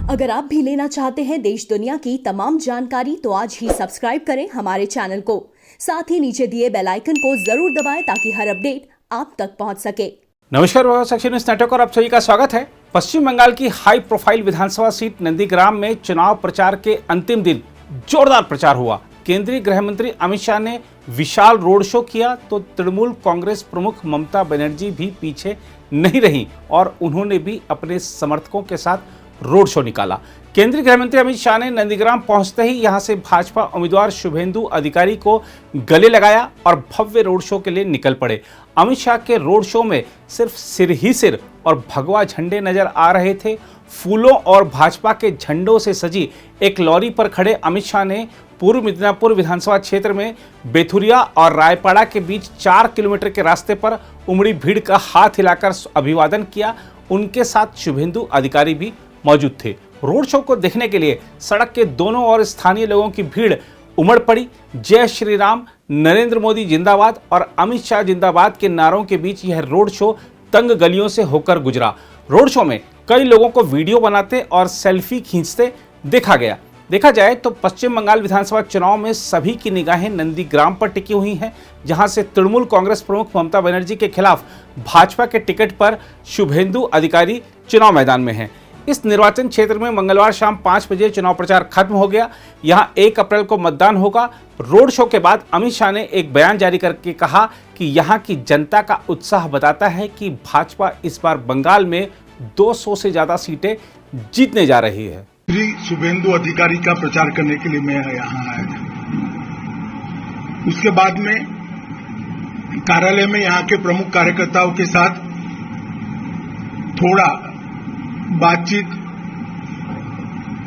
अगर आप भी लेना चाहते हैं देश दुनिया की तमाम जानकारी तो आज ही सब्सक्राइब करें हमारे चैनल को। साथ ही नीचे दिए बेल आइकन को जरूर दबाएं ताकि हर अपडेट आप तक पहुंच सके। नमस्कार, सेक्शन न्यूज नेटवर्क और आप सभी का स्वागत है। पश्चिम बंगाल की हाई प्रोफाइल विधानसभा सीट नंदीग्राम में चुनाव प्रचार के अंतिम दिन जोरदार प्रचार हुआ। केंद्रीय गृह मंत्री अमित शाह ने विशाल रोड शो किया तो तृणमूल कांग्रेस प्रमुख ममता बनर्जी भी पीछे नहीं रही और उन्होंने भी अपने समर्थकों के साथ रोड शो निकाला। केंद्रीय गृह मंत्री अमित शाह ने नंदीग्राम पहुंचते ही यहां से भाजपा उम्मीदवार शुभेंदु अधिकारी को गले लगाया और भव्य रोड शो के लिए निकल पड़े। अमित शाह के रोड शो में सिर्फ सिर ही सिर और भगवा झंडे नजर आ रहे थे। फूलों और भाजपा के झंडों से सजी एक लॉरी पर खड़े अमित शाह ने पूर्व मिदनापुर विधानसभा क्षेत्र में बेथुरिया और रायपाड़ा के बीच 4 किलोमीटर के रास्ते पर उमड़ी भीड़ का हाथ हिलाकर अभिवादन किया। उनके साथ शुभेंदु अधिकारी भी मौजूद थे। रोड शो को देखने के लिए सड़क के दोनों ओर स्थानीय लोगों की भीड़ उमड़ पड़ी। जय श्री राम, नरेंद्र मोदी जिंदाबाद और अमित शाह जिंदाबाद के नारों के बीच यह रोड शो तंग गलियों से होकर गुजरा। रोड शो में कई लोगों को वीडियो बनाते और सेल्फी खींचते देखा गया। देखा जाए तो पश्चिम बंगाल विधानसभा चुनाव में सभी की निगाहें नंदीग्राम पर टिकी हुई हैं, जहां से तृणमूल कांग्रेस प्रमुख ममता बनर्जी के खिलाफ भाजपा के टिकट पर शुभेंदु अधिकारी चुनाव मैदान में हैं। इस निर्वाचन क्षेत्र में मंगलवार शाम 5 बजे चुनाव प्रचार खत्म हो गया। यहां 1 अप्रैल को मतदान होगा। रोड शो के बाद अमित शाह ने एक बयान जारी करके कहा कि यहां की जनता का उत्साह बताता है कि भाजपा इस बार बंगाल में 200 से ज्यादा सीटें जीतने जा रही है। श्री शुभेंदु अधिकारी का प्रचार करने के लिए मैं यहाँ आया था। उसके बाद में कार्यालय में यहाँ के प्रमुख कार्यकर्ताओं के साथ थोड़ा बातचीत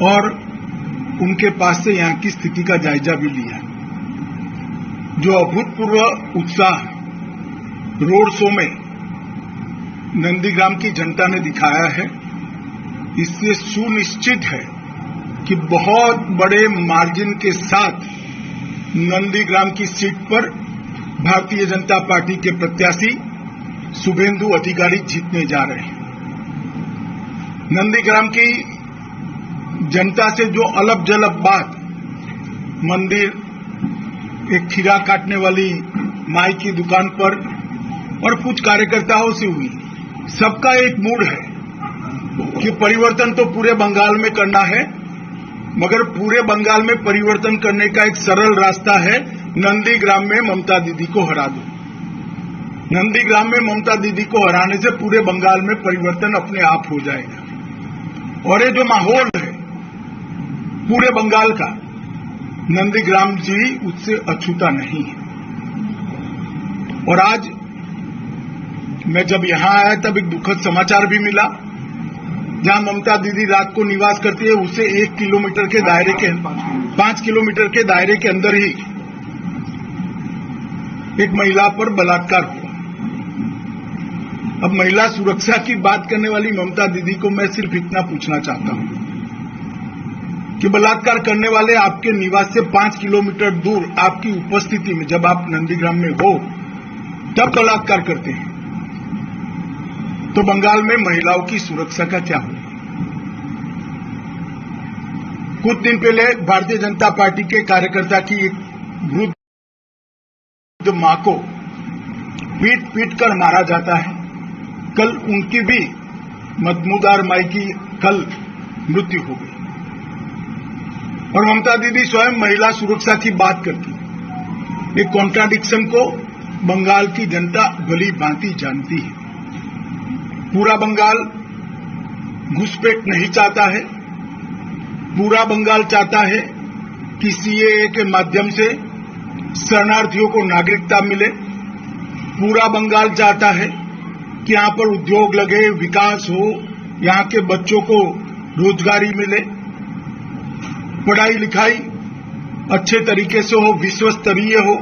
और उनके पास से यहाँ की स्थिति का जायजा भी लिया। जो अभूतपूर्व उत्साह रोड शो में नंदीग्राम की जनता ने दिखाया है, इससे सुनिश्चित है कि बहुत बड़े मार्जिन के साथ नंदीग्राम की सीट पर भारतीय जनता पार्टी के प्रत्याशी शुभेंदु अधिकारी जीतने जा रहे हैं। नंदीग्राम की जनता से जो अलग जलग बात मंदिर, एक खीरा काटने वाली माई की दुकान पर और कुछ कार्यकर्ताओं से हुई, सबका एक मूड है कि परिवर्तन तो पूरे बंगाल में करना है, मगर पूरे बंगाल में परिवर्तन करने का एक सरल रास्ता है, नंदीग्राम में ममता दीदी को हरा दो। नंदीग्राम में ममता दीदी को हराने से पूरे बंगाल में परिवर्तन अपने आप हो जाएगा। और ये जो माहौल है पूरे बंगाल का, नंदीग्राम जी उससे अछूता नहीं है। और आज मैं जब यहां आया तब एक दुखद समाचार भी मिला, जहां ममता दीदी रात को निवास करती है उससे 1 किलोमीटर के दायरे के 5 किलोमीटर के दायरे के अंदर ही एक महिला पर बलात्कार हुआ। अब महिला सुरक्षा की बात करने वाली ममता दीदी को मैं सिर्फ इतना पूछना चाहता हूं कि बलात्कार करने वाले आपके निवास से 5 किलोमीटर दूर आपकी उपस्थिति में, जब आप नंदीग्राम में हो तब बलात्कार करते हैं, तो बंगाल में महिलाओं की सुरक्षा का क्या होगा? कुछ दिन पहले भारतीय जनता पार्टी के कार्यकर्ता की एक वृद्ध मां को पीट पीट कर मारा जाता है। कल उनकी भी मदमुदार माई की कल मृत्यु हो गई। और ममता दीदी स्वयं महिला सुरक्षा की बात करती है। एक कॉन्ट्राडिक्शन को बंगाल की जनता भली भांति जानती है। पूरा बंगाल घुसपैठ नहीं चाहता है। पूरा बंगाल चाहता है कि सीएए के माध्यम से शरणार्थियों को नागरिकता मिले। पूरा बंगाल चाहता है कि यहां पर उद्योग लगे, विकास हो, यहां के बच्चों को रोजगारी मिले, पढ़ाई लिखाई अच्छे तरीके से हो, विश्व स्तरीय हो,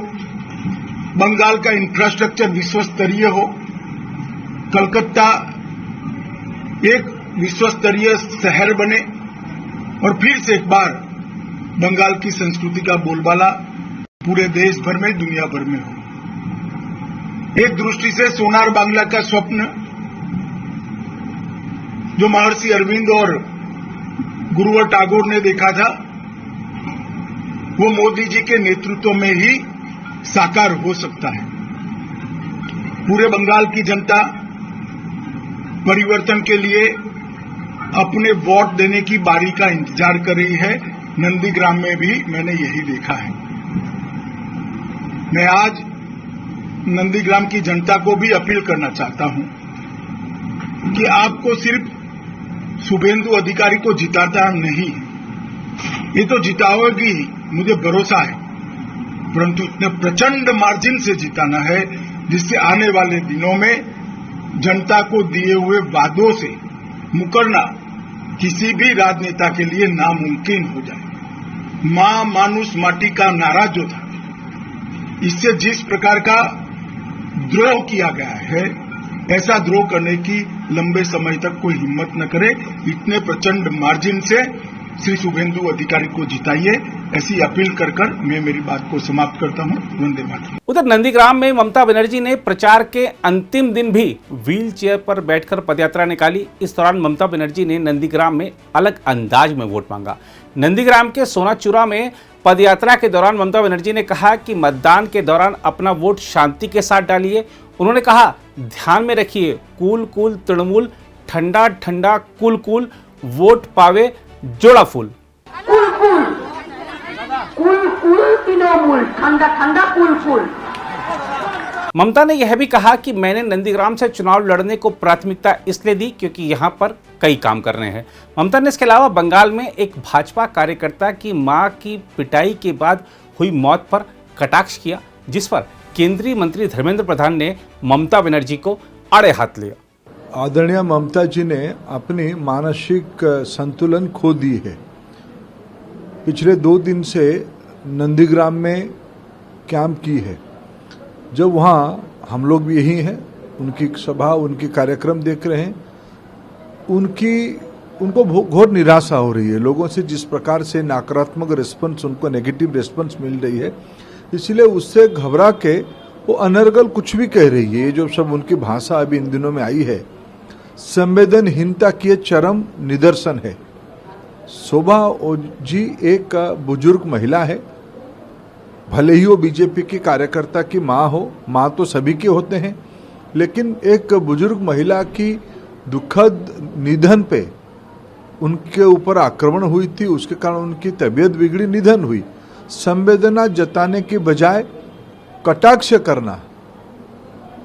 बंगाल का इंफ्रास्ट्रक्चर विश्व स्तरीय हो, कलकत्ता एक विश्व स्तरीय शहर बने और फिर से एक बार बंगाल की संस्कृति का बोलबाला पूरे देश भर में, दुनिया भर में हो। एक दृष्टि से सोनार बांग्ला का स्वप्न जो महर्षि अरविंद और गुरुवर टैगोर ने देखा था, वो मोदी जी के नेतृत्व में ही साकार हो सकता है। पूरे बंगाल की जनता परिवर्तन के लिए अपने वोट देने की बारी का इंतजार कर रही है। नंदीग्राम में भी मैंने यही देखा है। मैं आज नंदीग्राम की जनता को भी अपील करना चाहता हूं कि आपको सिर्फ शुभेंदु अधिकारी को जिताता नहीं, ये तो जिताओगी, मुझे भरोसा है, परंतु इतने प्रचंड मार्जिन से जिताना है जिससे आने वाले दिनों में जनता को दिए हुए वादों से मुकरना किसी भी राजनेता के लिए नामुमकिन हो जाए। मां मानुष माटी का नारा जो था, इससे जिस प्रकार का द्रोह किया गया है, ऐसा द्रोह करने की लंबे समय तक कोई हिम्मत न करे। इतने प्रचंड मार्जिन से श्री शुभेंदु अधिकारी को जिताइए, ऐसी अपील कर कर मैं मेरी बात को समाप्त करता हूं। वंदे मातरम। उधर नंदीग्राम में ममता बनर्जी ने प्रचार के अंतिम दिन भी व्हील चेयर पर बैठकर पदयात्रा निकाली। इस दौरान ममता बनर्जी ने नंदीग्राम में अलग अंदाज में वोट मांगा। नंदीग्राम के सोनाचूरा में पदयात्रा के दौरान ममता बनर्जी ने कहा कि मतदान के दौरान अपना वोट शांति के साथ डालिए। उन्होंने कहा, ध्यान में रखिए, कूल कूल तृणमूल, ठंडा ठंडा कूल कूल, वोट पावे जोड़ा फूल। Cool cool cool cool Trinamool, ठंडा ठंडा कूल कूल। ममता ने यह भी कहा कि मैंने नंदीग्राम से चुनाव लड़ने को प्राथमिकता इसलिए दी क्योंकि यहां पर कई काम करने हैं। ममता ने इसके अलावा बंगाल में एक भाजपा कार्यकर्ता की मां की पिटाई के बाद हुई मौत पर कटाक्ष किया, जिस पर केंद्रीय मंत्री धर्मेंद्र प्रधान ने ममता बनर्जी को आड़े हाथ लिया। आदरणीय ममता जी ने अपनी मानसिक संतुलन खो दी है। पिछले 2 दिन से नंदीग्राम में कैंप की है। जब वहाँ हम लोग भी यही हैं, उनकी सभा, उनकी कार्यक्रम देख रहे हैं, उनको घोर निराशा हो रही है। लोगों से जिस प्रकार से नकारात्मक रिस्पॉन्स, उनको नेगेटिव रिस्पॉन्स मिल रही है, इसलिए उससे घबरा के वो अनर्गल कुछ भी कह रही है। ये जो सब उनकी भाषा अभी इन दिनों में आई है, संवेदनहीनता की चरम निदर्शन है। शोभा जी एक बुजुर्ग महिला है, भले ही वो बीजेपी की कार्यकर्ता की माँ हो, माँ तो सभी के होते हैं, लेकिन एक बुजुर्ग महिला की दुखद निधन पे उनके ऊपर आक्रमण हुई थी, उसके कारण उनकी तबीयत बिगड़ी, निधन हुई। संवेदना जताने की बजाय कटाक्ष करना,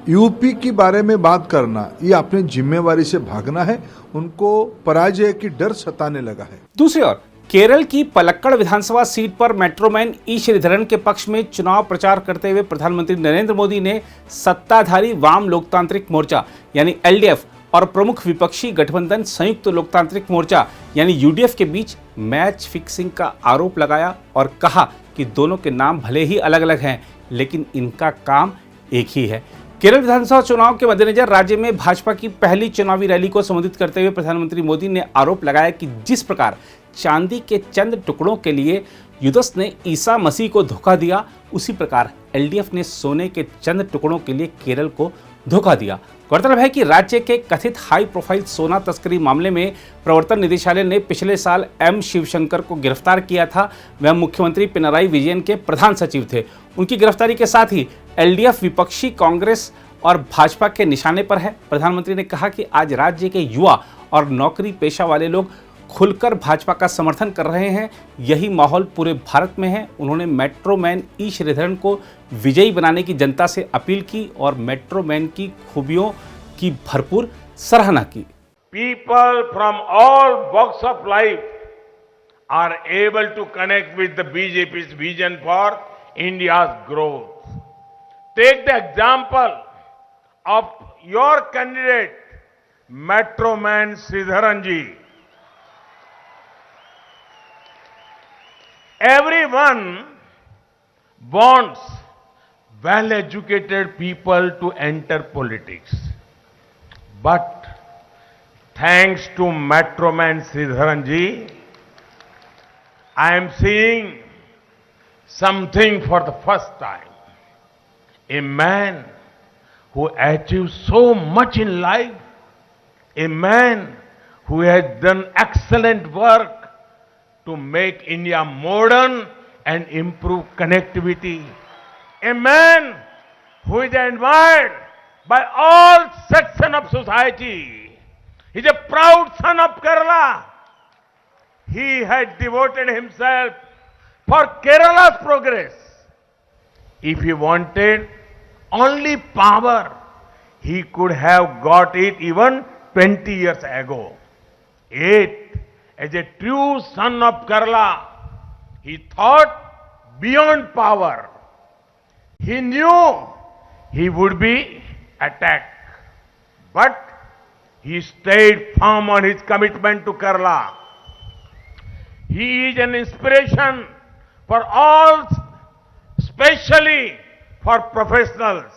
यूपी के बारे में बात करना, ये अपनी जिम्मेवारी से भागना है। उनको पराजय की डर सताने लगा है। दूसरी ओर केरल की पलक्कड़ विधानसभा सीट पर मेट्रोमैन ई श्रीधरन के पक्ष में चुनाव प्रचार करते हुए प्रधानमंत्री नरेंद्र मोदी ने सत्ताधारी वाम लोकतांत्रिक मोर्चा यानी एलडीएफ और प्रमुख विपक्षी गठबंधन संयुक्त लोकतांत्रिक मोर्चा यानी यूडीएफ के बीच मैच फिक्सिंग का आरोप लगाया और कहा कि दोनों के नाम भले ही अलग अलग हैं, लेकिन इनका काम एक ही है। केरल विधानसभा चुनाव के मद्देनजर राज्य में भाजपा की पहली चुनावी रैली को संबोधित करते हुए प्रधानमंत्री मोदी ने आरोप लगाया कि जिस प्रकार चांदी के चंद टुकड़ों के लिए युदस ने ईसा मसीह को धोखा दिया, उसी प्रकार एलडीएफ ने सोने के चंद टुकड़ों के लिए केरल को धोखा दिया। गौरतलब है कि राज्य के कथित हाई प्रोफाइल सोना तस्करी मामले में प्रवर्तन निदेशालय ने पिछले साल एम शिवशंकर को गिरफ्तार किया था। वह मुख्यमंत्री पिनराई विजयन के प्रधान सचिव थे। उनकी गिरफ्तारी के साथ ही एलडीएफ विपक्षी कांग्रेस और भाजपा के निशाने पर है। प्रधानमंत्री ने कहा कि आज राज्य के युवा और नौकरी पेशा वाले लोग खुलकर भाजपा का समर्थन कर रहे हैं। यही माहौल पूरे भारत में है। उन्होंने मेट्रोमैन ई श्रीधरन को विजयी बनाने की जनता से अपील की और मेट्रोमैन की खूबियों की भरपूर सराहना की। People from all walks of life are able to connect with the BJP's vision for India's growth. Take the example of your candidate, Metroman Sridharan ji. Everyone wants well-educated people to enter politics. But thanks to Metroman Sridharan ji, I am seeing something for the first time. A man who achieved so much in life, a man who has done excellent work to make India modern and improve connectivity. A man who is admired by all sections of society. He is a proud son of Kerala. He had devoted himself for Kerala's progress. If he wanted only power, he could have got it even 20 years ago. Yet, as a true son of Kerala, he thought beyond power. He knew he would be attacked, but he stayed firm on his commitment to Kerala. He is an inspiration for all, especially for professionals.